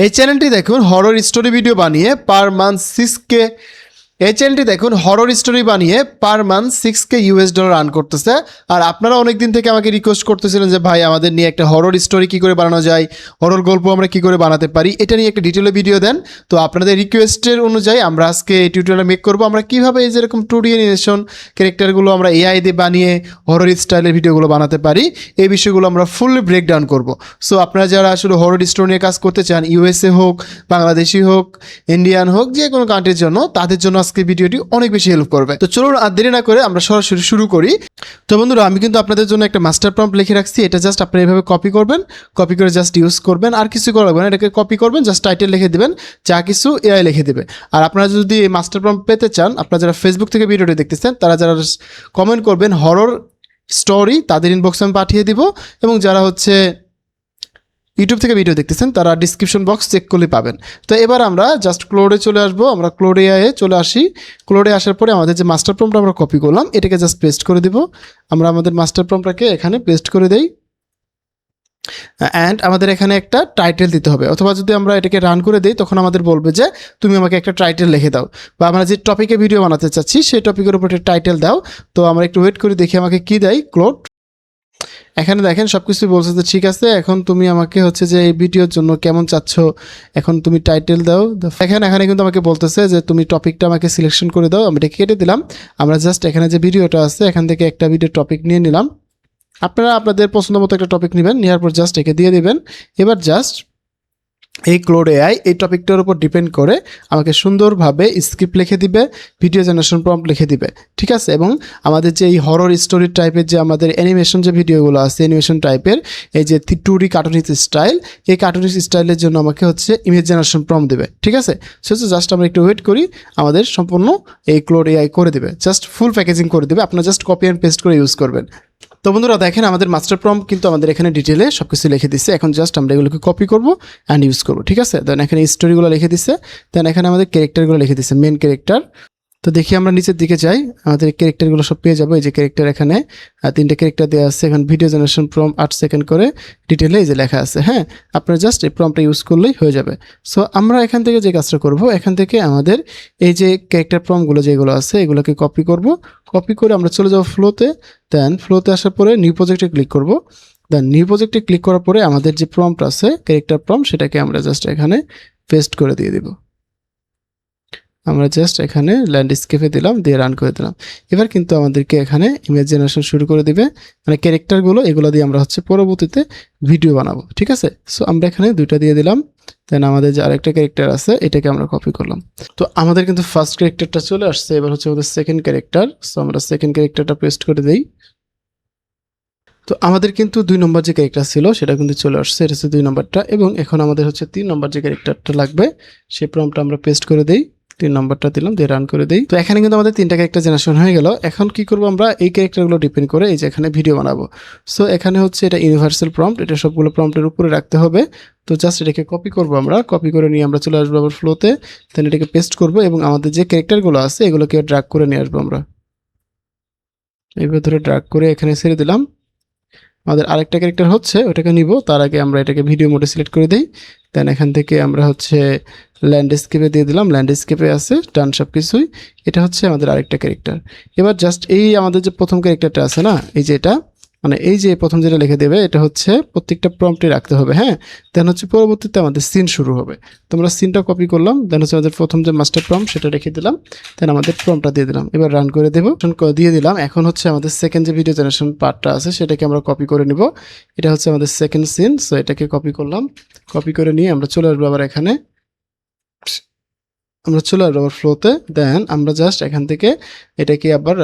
এই চ্যানেলটি দেখুন হরর স্টোরি ভিডিও বানিয়ে per month 6K US dollar earn করতেছে। আর আপনারা অনেক দিন থেকে আমাকে রিকোয়েস্ট করতেছিলেন যে ভাই আমাদের নিয়ে একটা হরর স্টোরি কী করে বানানো যায়, হরর গল্প আমরা কী করে বানাতে পারি, এটা নিয়ে একটা ডিটেলে ভিডিও দেন। তো আপনাদের রিকোয়েস্টের অনুযায়ী আমরা আজকে এই টিউটোরিয়াল মেক করবো আমরা কীভাবে এই যেরকম 2D অ্যানিমেশন ক্যারেক্টারগুলো আমরা AI দিয়ে বানিয়ে হরর স্টাইলের ভিডিওগুলো বানাতে পারি, এই বিষয়গুলো আমরা ফুললি ব্রেকডাউন করব। সো আপনারা যারা আসলে হরর স্টোরি নিয়ে কাজ করতে চান, USA হোক, বাংলাদেশি হোক, ইন্ডিয়ান হোক, যে কোনো কান্ট্রির জন্য, তাদের জন্য আজকে ভিডিওটি অনেক বেশি হেল্প করবে। তো চলুন আর দেরি না করে আমরা সরাসরি শুরু করি। তো বন্ধুরা, আমি কিন্তু আপনাদের জন্য একটা মাস্টার প্রম্পট লিখে রাখছি। এটা জাস্ট আপনারা এভাবে কপি করবেন, কপি করে জাস্ট ইউজ করবেন, আর কিছু করা লাগবে না। এটাকে কপি করবেন, জাস্ট টাইটেল লিখে দিবেন, যা কিছু AI লিখে দেবে। আর আপনারা যদি এই মাস্টার প্রম্পট পেতে চান, আপনারা যারা ফেসবুক থেকে ভিডিওটি দেখতেছেন, তারা যারা কমেন্ট করবেন হরর স্টোরি, তাদের ইনবক্সে আমি পাঠিয়ে দিব। এবং যারা হচ্ছে ইউটিউব থেকে ভিডিও দেখতেছেন, তারা ডিসক্রিপশন বক্স চেক করলে পাবেন। তো এবার আমরা জাস্ট ক্লোডে চলে আসবো। আমরা ক্লোড এআইয়ে চলে আসি। ক্লোডে আসার পরে আমাদের যে মাস্টার প্রম্পট আমরা কপি করলাম, এটাকে জাস্ট পেস্ট করে দিব। আমরা আমাদের মাস্টার প্রম্পটটাকে এখানে পেস্ট করে দেই। অ্যান্ড আমাদের এখানে একটা টাইটেল দিতে হবে, অথবা যদি আমরা এটাকে রান করে দিই, তখন আমাদের বলবে যে তুমি আমাকে একটা টাইটেল লিখে দাও, বা আমরা যে টপিকে ভিডিও বানাতে চাচ্ছি সেই টপিকের উপর একটা টাইটেল দাও। তো আমরা একটু ওয়েট করে দেখি আমাকে কি দেয় ক্লোড। এখানে দেখেন সব কিছুই বলছে যে ঠিক আছে, এখন তুমি আমাকে হচ্ছে যে এই ভিডিওর জন্য কেমন চাচ্ছ, এখন তুমি টাইটেল দাও। এখানে কিন্তু আমাকে বলতেছে যে তুমি টপিকটা আমাকে সিলেকশন করে দাও। আমি এটা কেটে দিলাম। আমরা জাস্ট এখানে যে ভিডিওটা আছে, এখান থেকে একটা ভিডিও টপিক নিয়ে নিলাম। আপনারা আপনাদের পছন্দ মতো একটা টপিক নেবেন, নেওয়ার পর জাস্ট একে দিয়ে দেবেন। এবার জাস্ট এই ক্লোড AI এই টপিকটার উপর ডিপেন্ড করে আমাকে সুন্দরভাবে স্ক্রিপ্ট লিখে দিবে, ভিডিও জেনারেশন প্রম্পট লিখে দিবে, ঠিক আছে। এবং আমাদের যে এই হরর স্টোরি টাইপের যে আমাদের অ্যানিমেশন যে ভিডিওগুলো আছে, অ্যানিমেশন টাইপের এই যে 2D কার্টুনিস্ট স্টাইল, এই কার্টুনিস্ট স্টাইলের জন্য আমাকে হচ্ছে ইমেজ জেনারেশন প্রম্পট দেবে, ঠিক আছে। সো জাস্ট আমরা একটু ওয়েট করি, আমাদের সম্পূর্ণ এই ক্লোড AI করে দেবে, জাস্ট ফুল প্যাকেজিং করে দেবে। আপনারা জাস্ট কপি অ্যান্ড পেস্ট করে ইউজ করবেন। তো বন্ধুরা দেখেন, আমাদের মাস্টার প্রম্পট কিন্তু আমাদের এখানে ডিটেলে সব কিছু লিখে দিচ্ছে। এখন জাস্ট আমরা এগুলোকে কপি করবো অ্যান্ড ইউজ করবো, ঠিক আছে। দেন এখানে স্টোরিগুলো লিখে দিচ্ছে, দেন এখানে আমাদের ক্যারেক্টারগুলো লিখে দিচ্ছে, মেন ক্যারেক্টার। তো দেখি আমরা নিচের দিকে যাই, আমাদের ক্যারেক্টারগুলো সব পেয়ে যাবো। এই যে ক্যারেক্টার, এখানে 3টে ক্যারেক্টার দেওয়া আছে। এখন ভিডিও জেনারেশন প্রম্পট 8 সেকেন্ড করে ডিটেলে এই যে লেখা আছে। হ্যাঁ, আপনারা জাস্ট এই প্রম্পটটা ইউজ করলেই হয়ে যাবে। সো আমরা এখান থেকে যে কাজটা করব, এখান থেকে আমাদের এই যে ক্যারেক্টার প্রম্পটগুলো যেগুলো আছে, এগুলোকে কপি করব। কপি করে আমরা চলে যাব ফ্লোতে। দেন ফ্লোতে আসার পরে নিউ প্রজেক্টে ক্লিক করব। দেন নিউ প্রজেক্টে ক্লিক করার পরে আমাদের যে প্রম্পট আছে, ক্যারেক্টার প্রম্পট, সেটাকে আমরা জাস্ট এখানে পেস্ট করে দিয়ে দিব। আমরা জাস্ট এখানে ল্যান্ডস্কেপে দিলাম, দিয়ে রান করে দিলাম। এবার কিন্তু আমাদেরকে এখানে ইমেজ জেনারেশন শুরু করে দিবে, মানে ক্যারেক্টারগুলো, এগুলো দিয়ে আমরা হচ্ছে পরবর্তীতে ভিডিও বানাবো, ঠিক আছে। সো আমরা এখানে 2টা দিয়ে দিলাম। দেন আমাদের যে আরেকটা ক্যারেক্টার আছে, এটাকে আমরা কপি করলাম। তো আমাদের কিন্তু ফার্স্ট ক্যারেক্টারটা চলে আসছে। এবার হচ্ছে আমাদের সেকেন্ড ক্যারেক্টার। সো আমরা সেকেন্ড ক্যারেক্টারটা পেস্ট করে দিই। তো আমাদের কিন্তু 2 নম্বর যে ক্যারেক্টার ছিল সেটা কিন্তু চলে আসছে, এটা হচ্ছে 2 নম্বরটা। এবং এখন আমাদের হচ্ছে 3 নম্বর যে ক্যারেক্টারটা লাগবে, সেই প্রম্পটটা আমরা পেস্ট করে দিই। 3 নম্বরটা দিলাম, দিয়ে রান করে দিই। তো এখানে কিন্তু আমাদের 3টা ক্যারেক্টার জেনারেশন হয়ে গেল। এখন কি করব, আমরা এই ক্যারেক্টারগুলো ডিপেন্ড করে এই যে এখানে ভিডিও বানাবো। সো এখানে হচ্ছে এটা ইউনিভার্সাল প্রম্পট, এটা সবগুলো প্রম্পটের উপরে রাখতে হবে। তো জাস্ট এটাকে কপি করব, আমরা কপি করে নিয়ে আমরা চলে আসবো আবার ফ্লোতে। দেন এটাকে পেস্ট করব এবং আমাদের যে ক্যারেক্টারগুলো আছে এগুলোকে ড্র্যাগ করে নিয়ে আসবো। আমরা এইভাবে ধরে ড্র্যাগ করে এখানে ছেড়ে দিলাম। আমাদের আরেকটা ক্যারেক্টার হচ্ছে, ওটাকে নিব। তার আগে আমরা এটাকে ভিডিও মোডে সিলেক্ট করে দিই। দেন এখান থেকে আমরা হচ্ছে ল্যান্ডস্কেপে দিয়ে দিলাম, ল্যান্ডস্কেপে আছে ডান সব কিছুই। এটা হচ্ছে আমাদের আরেকটা ক্যারেক্টার। এবার জাস্ট এই আমাদের যে প্রথম ক্যারেক্টারটা আছে না, এই যে এটা, মানে এই যে প্রথম যেটা লিখে দেবে, এটা হচ্ছে প্রত্যেকটা প্রম্পটে রাখতে হবে। হ্যাঁ, দেন হচ্ছে পরবর্তীতে আমাদের সিন শুরু হবে। তো আমরা সিনটা কপি করলাম। দেন হচ্ছে আমাদের প্রথম যে মাস্টার প্রম্পট সেটা রেখে দিলাম। দেন আমাদের প্রম্পটটা দিয়ে দিলাম। এবার রান করে দেবো, দিয়ে দিলাম। এখন হচ্ছে আমাদের সেকেন্ড যে ভিডিও জেনারেশন পার্টটা আছে, সেটাকে আমরা কপি করে নিব। এটা হচ্ছে আমাদের সেকেন্ড সিন। সো এটাকে কপি করলাম। কপি করে নিয়ে আমরা চলে আসবো আবার এখানে, আমরা চলে আসবো আবার ফ্লোতে। দেন আমরা জাস্ট এখান থেকে এটাকে আবার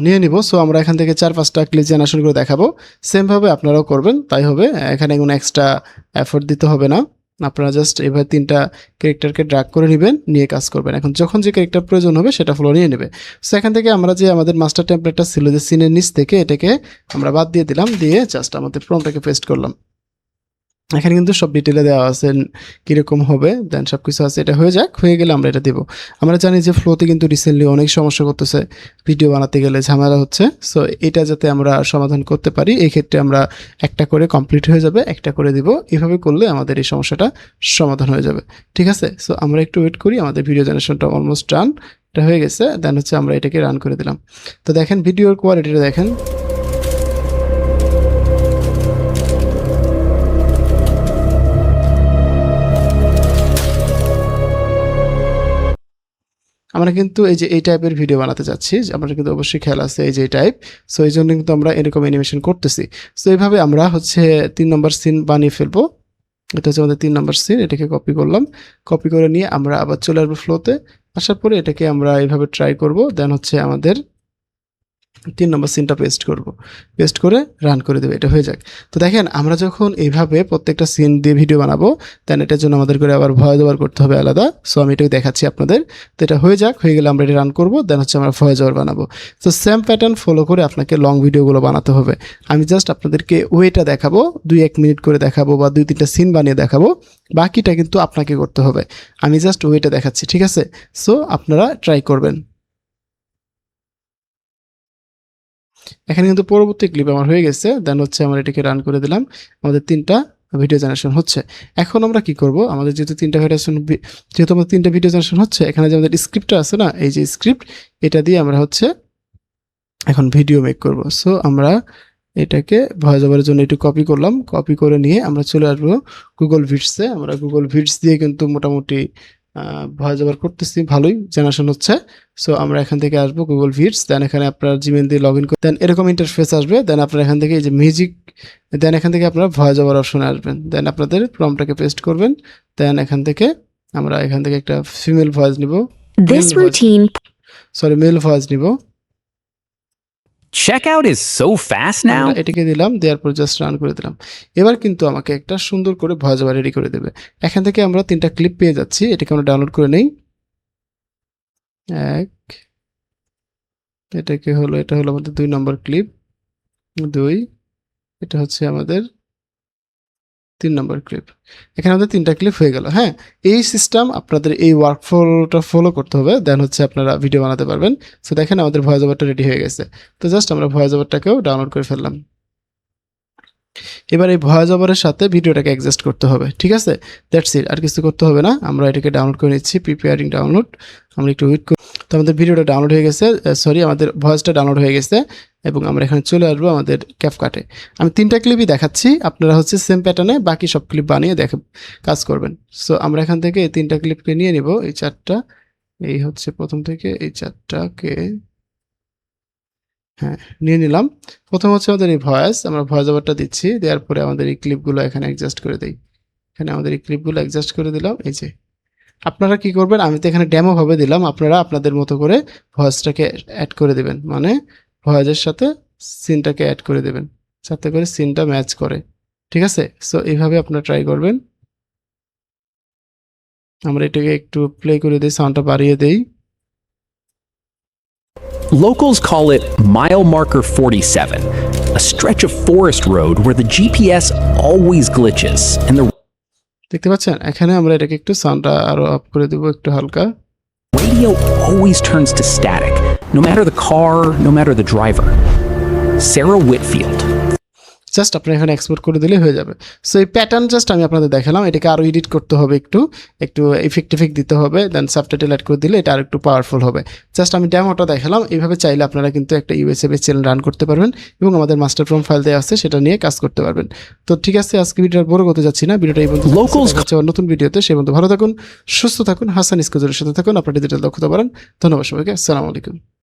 নিয়ে নিব। সো আমরা এখান থেকে 4-5টা ক্লিপ জেনারেশন করে দেখাবো। সেমভাবে আপনারাও করবেন, তাই হবে। এখানে কোনো এক্সট্রা এফোর্ট দিতে হবে না। আপনারা জাস্ট এভাবে 3টা ক্যারেক্টারকে ড্র্যাগ করে নেবেন, নিয়ে কাজ করবেন। এখন যখন যে ক্যারেক্টার প্রয়োজন হবে সেটা ফ্লো নিয়ে নেবে। সো এখান থেকে আমরা যে আমাদের মাস্টার টেমপ্লেটটা ছিল যে সিনের নিচ থেকে, এটাকে আমরা বাদ দিয়ে দিলাম, দিয়ে জাস্ট আমাদের প্রম্পটটাকে পেস্ট করলাম। এখানে কিন্তু সব ডিটেলে দেওয়া আছে কীরকম হবে, দেন সব কিছু আছে। এটা হয়ে যাক, হয়ে গেলে আমরা এটা দেবো। আমরা জানি যে ফ্লোতে কিন্তু রিসেন্টলি অনেক সমস্যা করতেছে, ভিডিও বানাতে গেলে ঝামেলা হচ্ছে। সো এটা যাতে আমরা সমাধান করতে পারি, এই ক্ষেত্রে আমরা একটা করে কমপ্লিট হয়ে যাবে, একটা করে দিব। এভাবে করলে আমাদের এই সমস্যাটা সমাধান হয়ে যাবে, ঠিক আছে। সো আমরা একটু ওয়েট করি, আমাদের ভিডিও জেনারেশনটা অলমোস্ট ডান, এটা হয়ে গেছে। দেন হচ্ছে আমরা এটাকে রান করে দিলাম। তো দেখেন ভিডিওর কোয়ালিটিটা দেখেন, আমরা কিন্তু এই যে এই টাইপের ভিডিও বানাতে চাচ্ছি, আমরা কিন্তু অবশ্যই খেয়াল আছে এই যে এই টাইপ। সো এই জন্য কিন্তু আমরা এরকম অ্যানিমেশন করতেছি। সো এইভাবে আমরা হচ্ছে 3 নম্বর সিন বানিয়ে ফেলবো। এটা হচ্ছে আমাদের 3 নম্বর সিন, এটাকে কপি করলাম। কপি করে নিয়ে আমরা আবার চলে আসবো ফ্লোতে। আসার পরে এটাকে আমরা এইভাবে ট্রাই করব। দেন হচ্ছে আমাদের 3 নম্বর সিনটা পেস্ট করব, পেস্ট করে রান করে দেবো, এটা হয়ে যাক। তো দেখেন আমরা যখন এইভাবে প্রত্যেকটা সিন দিয়ে ভিডিও বানাবো, দেন এটার জন্য আমাদের করে আবার ভয়েস ওভার করতে হবে আলাদা। সো আমি এটাই দেখাচ্ছি আপনাদের। তো এটা হয়ে যাক, হয়ে গেলে আমরা এটা রান করব। দেন হচ্ছে আমরা ভয়েস ওভার বানাবো। তো সেম প্যাটার্ন ফলো করে আপনাকে লং ভিডিওগুলো বানাতে হবে। আমি জাস্ট আপনাদেরকে ওয়েটা দেখাবো, 2-1 মিনিট করে দেখাবো বা 2-3টা সিন বানিয়ে দেখাবো, বাকিটা কিন্তু আপনাকে করতে হবে। আমি জাস্ট ওয়েটা দেখাচ্ছি, ঠিক আছে। সো আপনারা ট্রাই করবেন। এখানে কিন্তু পরবর্তী ক্লিপ আমার হয়ে গেছে। দেন হচ্ছে আমরা এটাকে রান করে দিলাম, আমাদের 3টা ভিডিও জেনারেশন হচ্ছে। এখন আমরা কি করব, আমাদের যেহেতু 3টা ভিডিও জেনারেশন হচ্ছে, এখানে যে আমাদের স্ক্রিপ্টটা আছে না, এই যে স্ক্রিপ্ট, এটা দিয়ে আমরা হচ্ছে এখন ভিডিও মেক করব। সো আমরা এটাকে ভয়েস ওভারের জন্য একটু কপি করলাম, কপি করে নিয়ে আমরা চলে আসবো গুগল ভিডসে। আমরা গুগল ভিডস দিয়ে কিন্তু মোটামুটি ভয়েস ওভার করতেছি, ভালোই জেনারেশন হচ্ছে। সো আমরা এখান থেকে আসবো গুগল ভিডস। দেন এখানে আপনার জিমেল দিয়ে লগ ইন করে দেন এরকম ইন্টারফেস আসবে। দেন আপনারা এখান থেকে এই যে মিউজিক, দেন এখান থেকে আপনারা ভয়েস ওভার অপশনে আসবেন। দেন আপনাদের প্রম্পটটাকে পেস্ট করবেন। দেন এখান থেকে আমরা একটা ফিমেল ভয়েস নিব, মেল ভয়েস নিব। Checkout is so fast now. এটাকে দিলাম, দেওয়ার পর জাস্ট রান করে দিলাম। এবার কিন্তু আমাকে একটা সুন্দর করে ভয়েস ওভার রেডি করে দেবে। এখান থেকে আমরা 3টা ক্লিপ পেয়ে যাচ্ছি, এটাকে আমরা ডাউনলোড করে নেই। এটা হলো আমাদের 2 নম্বর ক্লিপ, 2, এটা হচ্ছে আমাদের 3 নম্বর ক্লিপ। এখানে আমাদের 3টা ক্লিপ হয়ে গেল। হ্যাঁ, এই সিস্টেম আপনাদের এই ওয়ার্কফ্লোটা ফলো করতে হবে, দেন হচ্ছে আপনারা ভিডিও বানাতে পারবেন। সো দেখেন আমাদের ভয়েস ওভারটা রেডি হয়ে গেছে। তো জাস্ট আমরা ভয়েস ওভারটাকেও ডাউনলোড করে ফেললাম। এবার এই ভয়েস ওভারের সাথে ভিডিওটাকে অ্যাডজাস্ট করতে হবে, ঠিক আছে। দ্যাটস ইট, আর কিছু করতে হবে না। আমরা এটাকে ডাউনলোড করে নিচ্ছি, প্রিপেয়ারিং ডাউনলোড। আমরা একটু ওয়েট করি। তো আমাদের ভিডিওটা ডাউনলোড হয়ে গেছে, আমাদের ভয়েসটা ডাউনলোড হয়ে গেছে। এবং আমরা এখানে চলে আসবো আমাদের ক্যাপকাটে। আমি 3টা ক্লিপই দেখাচ্ছি, আপনারা হচ্ছে সেম প্যাটার্নে বাকি সব ক্লিপ বানিয়ে কাজ করবেন। সো আমরা এখান থেকে এই 3টা ক্লিপকে নিয়ে নিব, এই 4টা, এই হচ্ছে প্রথম থেকে এই 4টাকে হ্যাঁ নিয়ে নিলাম। প্রথম হচ্ছে আমাদের এই ভয়েস, আমরা ভয়েস ওভারটা দিচ্ছি, দেওয়ার পরে আমাদের এই ক্লিপগুলো এখানে অ্যাডজাস্ট করে দিই। এখানে আমাদের এই ক্লিপগুলো অ্যাডজাস্ট করে দিলাম। এই যে আপনারা কি করবেন, আমি তো এখানে ডেমো ভাবে দিলাম, আপনারা আপনাদের মতো করে ভয়েসটাকে অ্যাড করে দেবেন, মানে ভয়েসের সাথে সিনটাকে অ্যাড করে দেবেন যাতে করে সিনটা ম্যাচ করে, ঠিক আছে। সো এইভাবে আপনারা ট্রাই করবেন। আমরা এটাকে একটু প্লে করে দিই, সাউন্ডটা বাড়িয়ে দেই। Locals call it mile marker 47, a stretch of forest road where the GPS always glitches and the দেখতে পাচ্ছেন, এখানে আমরা এটাকে একটু সাউন্ডটা আরো আপ করে দেব একটু হালকা। radio always turns to static, no matter the car, no matter the driver. Sarah Whitfield. Just আপনি এখানে এক্সপোর্ট করে দিলে হয়ে যাবে। সো এই প্যাটার্ন জাস্ট আমি আপনাদের দেখালাম, এটাকে আরও এডিট করতে হবে, একটু ইফেক্ট দিতে হবে, দেন সাবটাইটেল অ্যাড করে দিলে এটা আর একটু পাওয়ারফুল হবে। জাস্ট আমি ডেমোটা দেখালাম, এইভাবে চাইলে আপনারা কিন্তু একটা ইউএসএ বেস চ্যানেল রান করতে পারবেন এবং আমাদের মাস্টার ফ্রম ফাইল দেওয়া আছে সেটা নিয়ে কাজ করতে পারবেন। তো ঠিক আছে, আজকে ভিডিওটা বড় করতে যাচ্ছি না, ভিডিওটা এই পর্যন্ত হচ্ছে নতুন ভিডিওতে। সেই পর্যন্ত ভালো থাকুন, সুস্থ থাকুন, হাসান ইস্কুজুরের সাথে থাকুন, আপনার ডিজিটাল দক্ষতা বাড়ান। ধন্যবাদ সবাইকে, আসসালামু আলাইকুম।